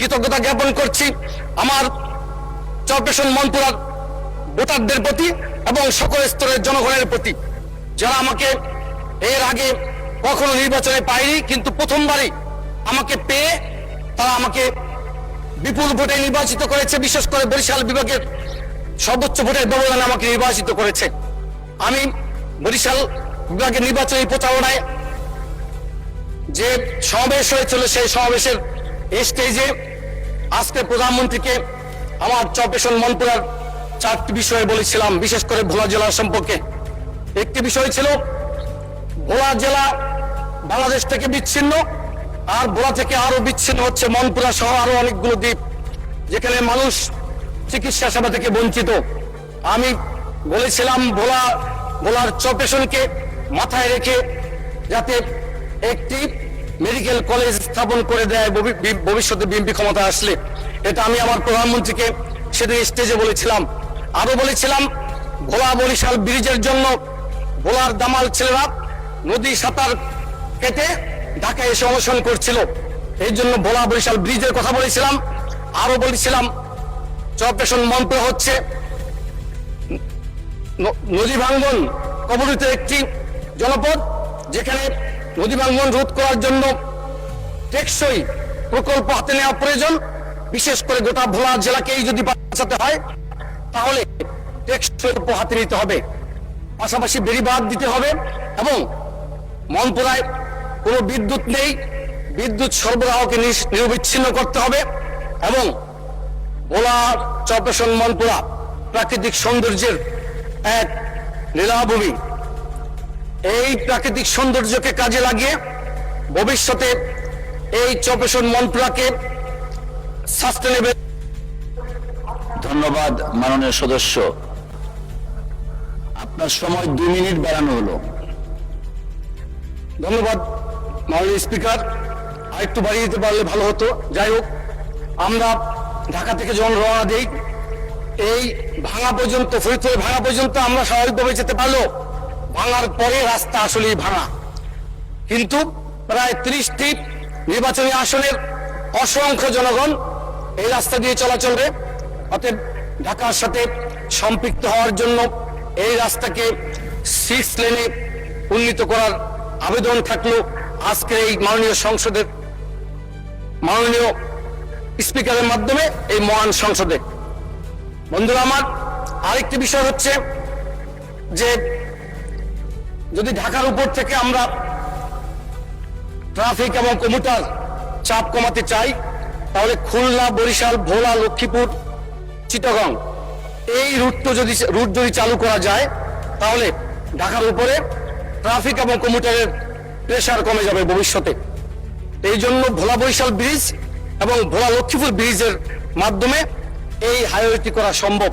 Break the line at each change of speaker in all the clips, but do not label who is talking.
কৃতজ্ঞতা জ্ঞাপন করছি আমার চরপেশন মনপুরার ভোটারদের প্রতি এবং সকল স্তরের জনগণের প্রতি, যারা আমাকে এর আগে কখনো নির্বাচনে পায়নি, কিন্তু প্রথমবারই আমাকে পেয়ে তারা আমাকে বিপুল ভোটে নির্বাচিত করেছে। বিশেষ করে বরিশাল বিভাগের সর্বোচ্চ ভোটের ব্যবধানে আমাকে নির্বাচিত করেছে। আমি বরিশাল বিভাগের নির্বাচনী প্রচারণায় যে সমাবেশ হয়েছিল, সেই সমাবেশের স্টেজে আজকে প্রধানমন্ত্রীকে আমার চরপেশন মনপুরার 4টি বিষয়ে বলেছিলাম, বিশেষ করে ভোলা জেলা সম্পর্কে। একটি বিষয় ছিল ভোলা জেলা বাংলাদেশ থেকে বিচ্ছিন্ন, আর ভোলা থেকে আরো বিচ্ছিন্ন হচ্ছে মনপুরা সহ আরো অনেকগুলো দ্বীপ, যেখানে মানুষ চিকিৎসা সেবা থেকে বঞ্চিত। আমি বলেছিলাম ভোলার চরপেশনকে মাথায় রেখে যাতে একটি মেডিকেল কলেজ স্থাপন করে দেয় ভবিষ্যতে বিএনপি ক্ষমতা আসলে। এটা আমি আমার প্রধানমন্ত্রীকে সেদিন স্টেজে বলেছিলাম। আরো বলেছিলাম ভোলা বরিশাল ব্রিজের জন্য ভোলার দামাল ছেলেরা নদী সাঁতার কেটে ঢাকায় এসে অনশন করছিল, এই জন্য ভোলা বরিশাল ব্রিজের কথা বলেছিলাম। আরো বলেছিলাম চরপেশন মনপুরা হচ্ছে নদী ভাঙ্গন কবলিত একটি জনপদ, যেখানে নদী ভাঙ্গন রোধ করার জন্য টেকসই প্রকল্প হাতে নেওয়া প্রয়োজন। বিশেষ করে গোটা ভোলা জেলাকেই যদি বাঁচাতে হয় তাহলে টেকসই হাতে নিতে হবে, পাশাপাশি বেড়িবাঁধ দিতে হবে এবং মনপুরায় কোনো বিদ্যুৎ নেই, বিদ্যুৎ সরবরাহকে নিরবিচ্ছিন্ন করতে হবে এবং ভোলা চরপেশন মনপুরা প্রাকৃতিক সৌন্দর্যের এক লীলাভূমি। এই প্রাকৃতিক সৌন্দর্যকে কাজে লাগিয়ে ভবিষ্যতে এই চরপেশন মনপুরাকে সাস্টেনেবল।
ধন্যবাদ মাননীয় সদস্য, আপনার সময় 2 মিনিট বাড়ানো হলো।
ধন্যবাদ মাননীয় স্পিকার, আরেকটু বাড়িয়ে দিতে পারলে ভালো হতো। যাই হোক, আমরা ঢাকা থেকে যখন রওনা দিই এই ভাঙা পর্যন্ত, ফরিদপুরে ভাঙা পর্যন্ত আমরা স্বাভাবিকভাবে যেতে পারলো, ভাঙার পরে রাস্তা আসলেই ভাঙা। কিন্তু প্রায় 30টি নির্বাচনী আসনের অসংখ্য জনগণ এই রাস্তা দিয়ে চলাচলে। অতএব ঢাকার সাথে সম্পৃক্ত হওয়ার জন্য এই রাস্তাকে 6 লেনে উন্নীত করার আবেদন থাকলো আজকের এই মাননীয় সংসদের মাননীয় স্পিকারের মাধ্যমে এই মহান সংসদে। বন্ধুরা আমার, আরেকটি বিষয় হচ্ছে যে যদি ঢাকার উপর থেকে আমরা ট্রাফিক এবং কমিউটার চাপ কমাতে চাই, তাহলে খুলনা, বরিশাল, ভোলা, লক্ষ্মীপুর, চিটাগং এই রুট যদি চালু করা যায় তাহলে ঢাকার উপরে ট্রাফিক এবং কমিউটারের প্রেসার কমে যাবে ভবিষ্যতে। এই জন্য ভোলা বরিশাল ব্রিজ এবং ভোলা লক্ষ্মীপুর ব্রিজের মাধ্যমে এই হাইওয়েটি করা সম্ভব।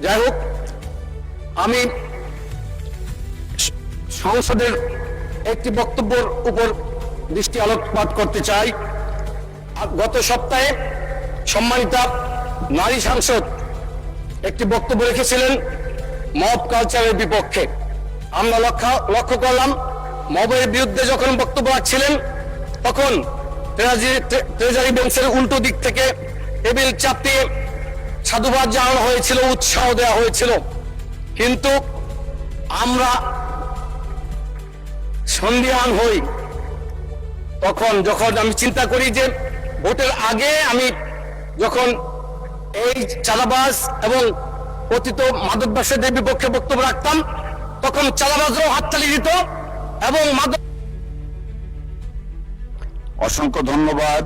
যাই হোক, আমি সংসদের একটি বক্তব্যের উপর দৃষ্টি আলোকপাত করতে চাই। গত সপ্তাহে সম্মানিতা নারী সাংসদ একটি বক্তব্য রেখেছিলেন মব কালচারের বিপক্ষে। আমরা লক্ষ্য করলাম মবের বিরুদ্ধে যখন বক্তব্য রাখছিলেন তখন ট্রেজারি বেঞ্চের উল্টো দিক থেকে টেবিল চাপিয়ে সাধুবাদ জানানো হয়েছিল, উৎসাহ দেওয়া হয়েছিল। কিন্তু আমরা সন্দিহান হই যখন আমি চিন্তা করি যে ভোটের আগে আমি যখন এই চাঁদাবাজ এবং পতিত মাদকবাসীদের বিপক্ষে বক্তব্য রাখতাম তখন চাঁদাবাজরাও হাততালি দিত এবং
অসংখ্য ধন্যবাদ।